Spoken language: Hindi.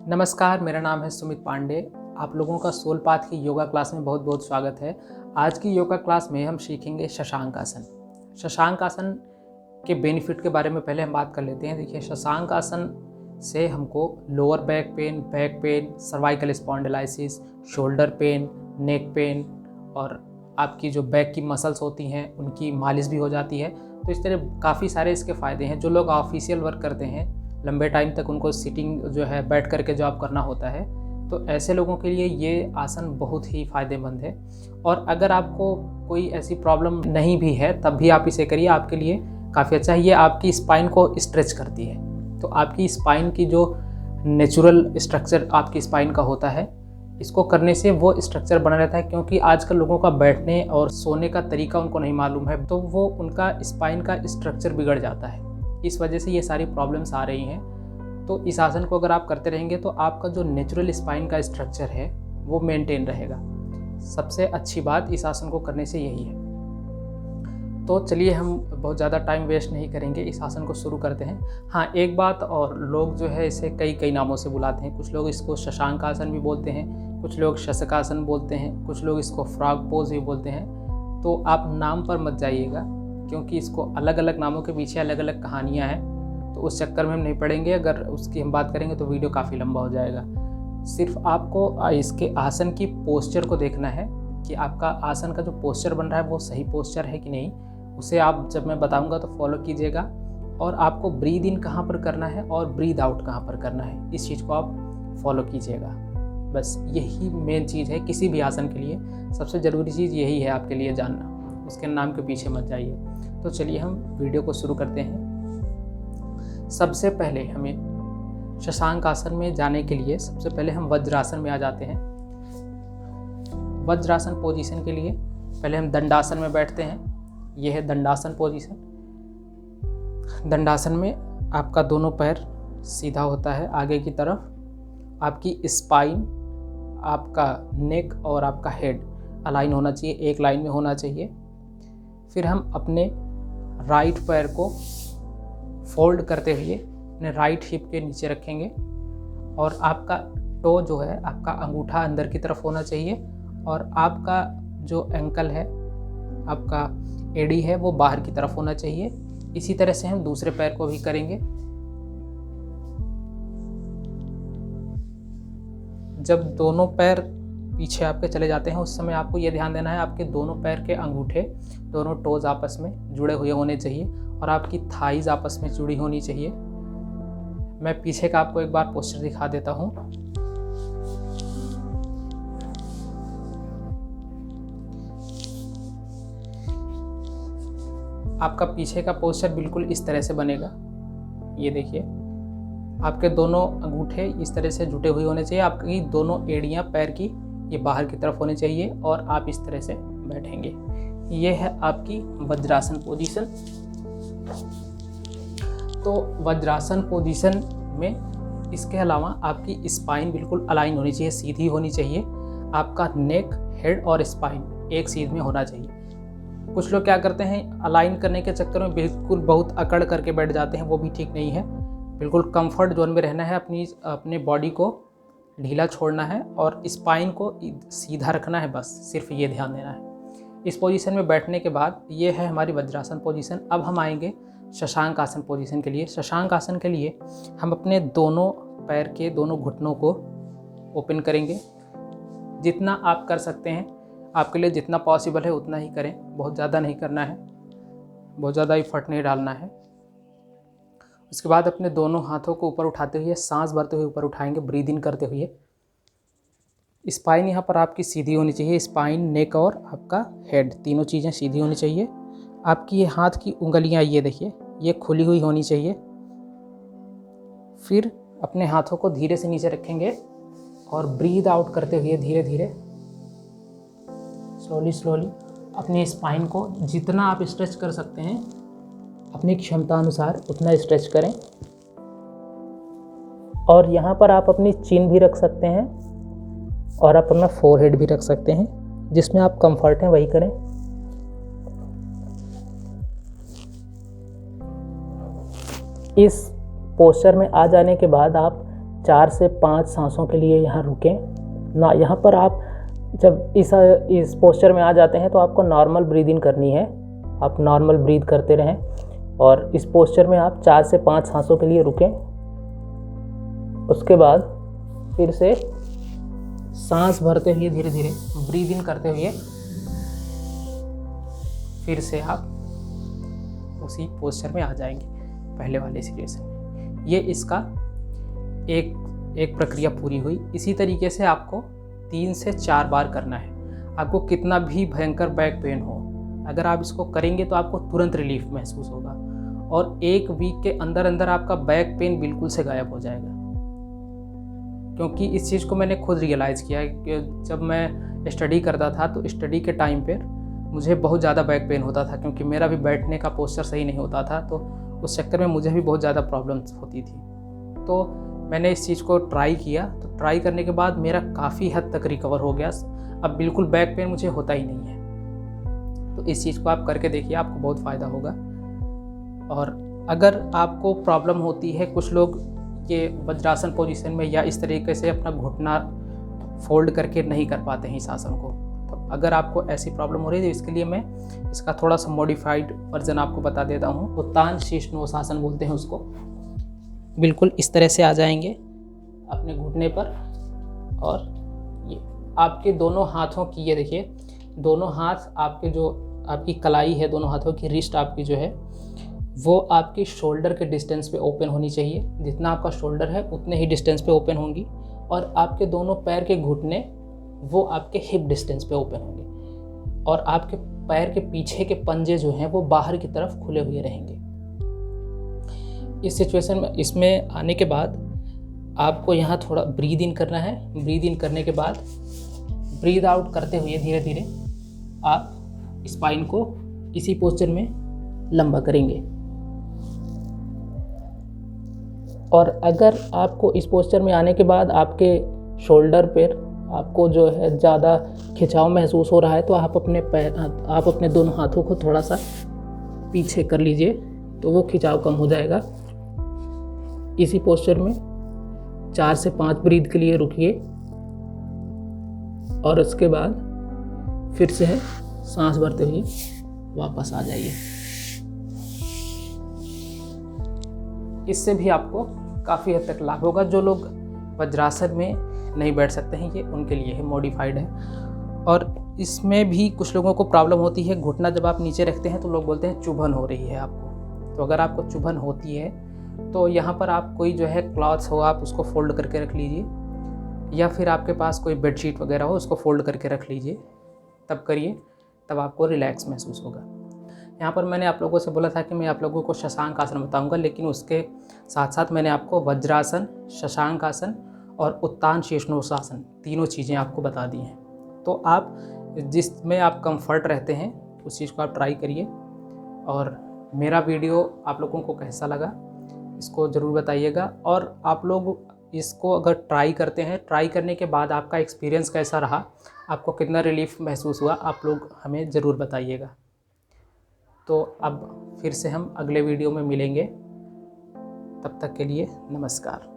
नमस्कार, मेरा नाम है सुमित पांडे। आप लोगों का सोल पाथ की योगा क्लास में बहुत बहुत स्वागत है। आज की योगा क्लास में हम सीखेंगे शशांक आसन। शशांक आसन के बेनिफिट के बारे में पहले हम बात कर लेते हैं। देखिए, शशांक आसन से हमको lower back pain, cervical spondylosis, shoulder pain, neck pain और आपकी जो बैक की मसल्स होती हैं उनकी मालिश भी हो जाती है। तो इस तरह काफ़ी सारे इसके फ़ायदे हैं। जो लोग ऑफिशियल वर्क करते हैं, लंबे टाइम तक उनको सिटिंग जो है बैठ करके जॉब करना होता है, तो ऐसे लोगों के लिए ये आसन बहुत ही फ़ायदेमंद है। और अगर आपको कोई ऐसी प्रॉब्लम नहीं भी है तब भी आप इसे करिए, आपके लिए काफ़ी अच्छा है। ये आपकी स्पाइन को स्ट्रेच करती है। तो आपकी स्पाइन की जो नेचुरल स्ट्रक्चर आपकी स्पाइन का होता है, इसको करने से वो स्ट्रक्चर बना रहता है। क्योंकि आजकल लोगों का बैठने और सोने का तरीका उनको नहीं मालूम है, तो वो उनका स्पाइन का स्ट्रक्चर बिगड़ जाता है। इस वजह से ये सारी प्रॉब्लम्स आ रही हैं। तो इस आसन को अगर आप करते रहेंगे तो आपका जो नेचुरल स्पाइन का स्ट्रक्चर है वो मेंटेन रहेगा। सबसे अच्छी बात इस आसन को करने से यही है। तो चलिए, हम बहुत ज़्यादा टाइम वेस्ट नहीं करेंगे, इस आसन को शुरू करते हैं। हाँ, एक बात और, लोग जो है इसे कई नामों से बुलाते हैं। कुछ लोग इसको शशांक आसन भी बोलते हैं, कुछ लोग शशकासन बोलते हैं, कुछ लोग इसको फ्रॉग पोज भी बोलते हैं। तो आप नाम पर मत जाइएगा, क्योंकि इसको अलग अलग नामों के पीछे अलग अलग कहानियाँ हैं। तो उस चक्कर में हम नहीं पड़ेंगे। अगर उसकी हम बात करेंगे तो वीडियो काफ़ी लंबा हो जाएगा। सिर्फ आपको इसके आसन की पोस्चर को देखना है कि आपका आसन का जो पोस्चर बन रहा है वो सही पोस्चर है कि नहीं। उसे आप जब मैं बताऊंगा तो फॉलो कीजिएगा। और आपको ब्रीद इन कहाँ पर करना है और ब्रीद आउट कहाँ पर करना है, इस चीज़ को आप फॉलो कीजिएगा। बस यही मेन चीज़ है किसी भी आसन के लिए। सबसे ज़रूरी चीज़ यही है आपके लिए जानना, उसके नाम के पीछे मत जाइए। तो चलिए हम वीडियो को शुरू करते हैं। सबसे पहले हमें शशांक आसन में जाने के लिए सबसे पहले हम वज्रासन में आ जाते हैं। वज्रासन पोजीशन के लिए पहले हम दंडासन में बैठते हैं। यह है दंडासन पोजीशन। दंडासन में आपका दोनों पैर सीधा होता है आगे की तरफ। आपकी स्पाइन, आपका नेक और आपका हेड अलाइन होना चाहिए, एक लाइन में होना चाहिए। फिर हम अपने राइट पैर को फोल्ड करते हुए अपने राइट हिप के नीचे रखेंगे और आपका टो जो है, आपका अंगूठा अंदर की तरफ होना चाहिए और आपका जो एंकल है, आपका एडी है, वो बाहर की तरफ होना चाहिए। इसी तरह से हम दूसरे पैर को भी करेंगे। जब दोनों पैर पीछे आपके चले जाते हैं उस समय आपको ये ध्यान देना है, आपके दोनों पैर के अंगूठे, दोनों टोज आपस में जुड़े हुए होने चाहिए और आपकी थाइज आपस में जुड़ी होनी चाहिए। मैं पीछे का आपको एक बार पोस्चर दिखा देता हूँ। आपका पीछे का पोस्चर बिल्कुल इस तरह से बनेगा। ये देखिए, आपके दोनों अंगूठे इस तरह से जुटे हुए होने चाहिए। आपकी दोनों एड़ियाँ पैर की ये बाहर की तरफ होनी चाहिए और आप इस तरह से बैठेंगे। ये है आपकी वज्रासन पोजीशन। तो वज्रासन पोजीशन में इसके अलावा आपकी स्पाइन बिल्कुल अलाइन होनी चाहिए, सीधी होनी चाहिए। आपका नेक, हेड और स्पाइन एक सीध में होना चाहिए। कुछ लोग क्या करते हैं, अलाइन करने के चक्कर में बिल्कुल बहुत अकड़ करके बैठ जाते हैं, वो भी ठीक नहीं है। बिल्कुल कंफर्ट जोन में रहना है, अपने बॉडी को ढीला छोड़ना है और स्पाइन को सीधा रखना है। बस सिर्फ ये ध्यान देना है। इस पोजीशन में बैठने के बाद ये है हमारी वज्रासन पोजीशन। अब हम आएंगे शशांक आसन पोजीशन के लिए। शशांक आसन के लिए हम अपने दोनों पैर के दोनों घुटनों को ओपन करेंगे। जितना आप कर सकते हैं, आपके लिए जितना पॉसिबल है उतना ही करें, बहुत ज़्यादा नहीं करना है, बहुत ज़्यादा एफर्ट नहीं डालना है। उसके बाद अपने दोनों हाथों को ऊपर उठाते हुए सांस भरते हुए ऊपर उठाएंगे, ब्रीद इन करते हुए। स्पाइन यहाँ पर आपकी सीधी होनी चाहिए। स्पाइन, नेक और आपका हेड, तीनों चीज़ें सीधी होनी चाहिए। आपकी ये हाथ की उंगलियाँ, ये देखिए, ये खुली हुई होनी चाहिए। फिर अपने हाथों को धीरे से नीचे रखेंगे और ब्रीद आउट करते हुए धीरे धीरे, स्लोली अपने स्पाइन को जितना आप स्ट्रेच कर सकते हैं अपनी क्षमता अनुसार उतना स्ट्रेच करें। और यहाँ पर आप अपनी चिन भी रख सकते हैं और आप अपना फोरहेड भी रख सकते हैं, जिसमें आप कंफर्ट हैं वही करें। इस पोस्चर में आ जाने के बाद आप 4 से 5 सांसों के लिए यहाँ रुकें ना। यहाँ पर आप जब इस पोस्चर में आ जाते हैं तो आपको नॉर्मल ब्रीद इन करनी है। आप नॉर्मल ब्रीद करते रहें और इस पोस्चर में आप 4 से 5 सांसों के लिए रुकें। उसके बाद फिर से सांस भरते हुए धीरे धीरे ब्रीद इन करते हुए फिर से आप उसी पोस्चर में आ जाएंगे पहले वाले सिचुएशन में। ये इसका एक प्रक्रिया पूरी हुई। इसी तरीके से आपको 3 से 4 बार करना है। आपको कितना भी भयंकर बैक पेन हो, अगर आप इसको करेंगे तो आपको तुरंत रिलीफ महसूस होगा और 1 वीक के अंदर अंदर आपका बैक पेन बिल्कुल से गायब हो जाएगा। क्योंकि इस चीज़ को मैंने खुद रियलाइज़ किया है कि जब मैं स्टडी करता था तो स्टडी के टाइम पर मुझे बहुत ज़्यादा बैक पेन होता था, क्योंकि मेरा भी बैठने का पोस्चर सही नहीं होता था। तो उस चक्कर में मुझे भी बहुत ज़्यादा प्रॉब्लम्स होती थी। तो मैंने इस चीज़ को ट्राई किया, तो ट्राई करने के बाद मेरा काफ़ी हद तक रिकवर हो गया। अब बिल्कुल बैक पेन मुझे होता ही नहीं है। तो इस चीज़ को आप करके देखिए, आपको बहुत फ़ायदा होगा। और अगर आपको प्रॉब्लम होती है, कुछ लोग ये वज्रासन पोजीशन में या इस तरीके से अपना घुटना फोल्ड करके नहीं कर पाते हैं इस आसन को, तो अगर आपको ऐसी प्रॉब्लम हो रही है तो इसके लिए मैं इसका थोड़ा सा मॉडिफाइड वर्जन आपको बता देता हूँ। उत्तान शीर्षासन बोलते हैं उसको। बिल्कुल इस तरह से आ जाएंगे अपने घुटने पर और ये आपके दोनों हाथों की, ये देखिए दोनों हाथ आपके जो आपकी कलाई है, दोनों हाथों की रिस्ट आपकी जो है वो आपकी शोल्डर के डिस्टेंस पे ओपन होनी चाहिए। जितना आपका शोल्डर है उतने ही डिस्टेंस पे ओपन होंगी। और आपके दोनों पैर के घुटने वो आपके हिप डिस्टेंस पे ओपन होंगे और आपके पैर के पीछे के पंजे जो हैं वो बाहर की तरफ खुले हुए रहेंगे। इस सिचुएशन में इसमें आने के बाद आपको यहाँ थोड़ा ब्रीद इन करना है। ब्रीद इन करने के बाद ब्रीद आउट करते हुए धीरे धीरे आप स्पाइन को इसी पोस्चर में लंबा करेंगे। और अगर आपको इस पोस्चर में आने के बाद आपके शोल्डर पर आपको जो है ज़्यादा खिंचाव महसूस हो रहा है तो आप अपने दोनों हाथों को थोड़ा सा पीछे कर लीजिए, तो वो खिंचाव कम हो जाएगा। इसी पोस्चर में 4 से 5 ब्रीद के लिए रुकिए और उसके बाद फिर से सांस भरते हुए वापस आ जाइए। इससे भी आपको काफ़ी हद तक लाभ होगा। जो लोग वज्रासन में नहीं बैठ सकते हैं, ये उनके लिए है, मॉडिफाइड है। और इसमें भी कुछ लोगों को प्रॉब्लम होती है, घुटना जब आप नीचे रखते हैं तो लोग बोलते हैं चुभन हो रही है आपको। तो अगर आपको चुभन होती है तो यहाँ पर आप कोई जो है क्लॉथ्स हो आप उसको फोल्ड करके रख लीजिए, या फिर आपके पास कोई बेडशीट वगैरह हो उसको फोल्ड करके रख लीजिए, तब करिए, तब आपको रिलैक्स महसूस होगा। यहाँ पर मैंने आप लोगों से बोला था कि मैं आप लोगों को शशांक आसन बताऊँगा, लेकिन उसके साथ साथ मैंने आपको वज्रासन, शशांक आसन और उत्तान शीर्षासन तीनों चीज़ें आपको बता दी हैं। तो आप जिसमें आप कंफर्ट रहते हैं उस चीज़ को आप ट्राई करिए। और मेरा वीडियो आप लोगों को कैसा लगा इसको ज़रूर बताइएगा। और आप लोग इसको अगर ट्राई करते हैं, ट्राई करने के बाद आपका एक्सपीरियंस कैसा रहा, आपको कितना रिलीफ महसूस हुआ, आप लोग हमें ज़रूर बताइएगा। तो अब फिर से हम अगले वीडियो में मिलेंगे, तब तक के लिए नमस्कार।